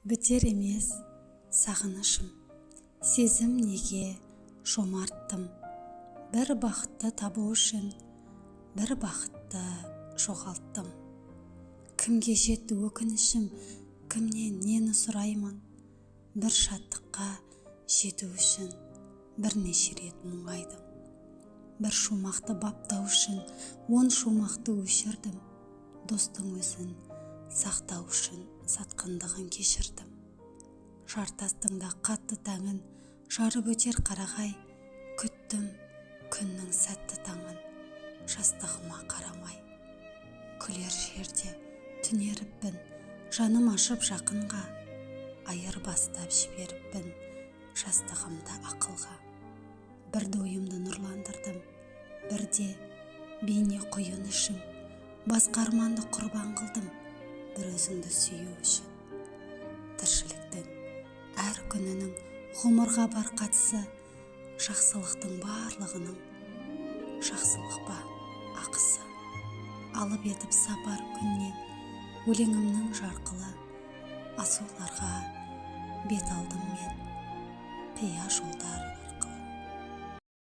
Бітер емес сағынышым, сезім неге жомарттым. Бір бақытты табу үшін бір бақытты жоғалттым. Кімге жетті өкінішім, кімнен нені сұраймын. Бір шаттыққа жету үшін бірнеше рет мұңайдым. Бір шумақты баптау үшін 10 шумақты өшірдім. Достың өзін сақтау үшін сатқындығын кешірдім. Жартастың да қатты таңын жарып өтер қарағай, күттім күннің сәтті таңын жастығыма қарамай. Күлер жерде түнеріппін, жаным ашып жақынға, айыр бастап жіберіппін жастығымды ақылға. Бірде ойымды нұрландырдым, бірде бейне құйын үшін, басқа арманды құрбан қылдым, бір өзіңді сүю үшін. Тіршіліктің әр күнінің ғұмырға бар қатысы, жақсылықтың барлығының жақсылық па ақысы. Алып етіп сапар күннен өлеңімнің жарқылы, асуларға бет алдым мен, қия жолдар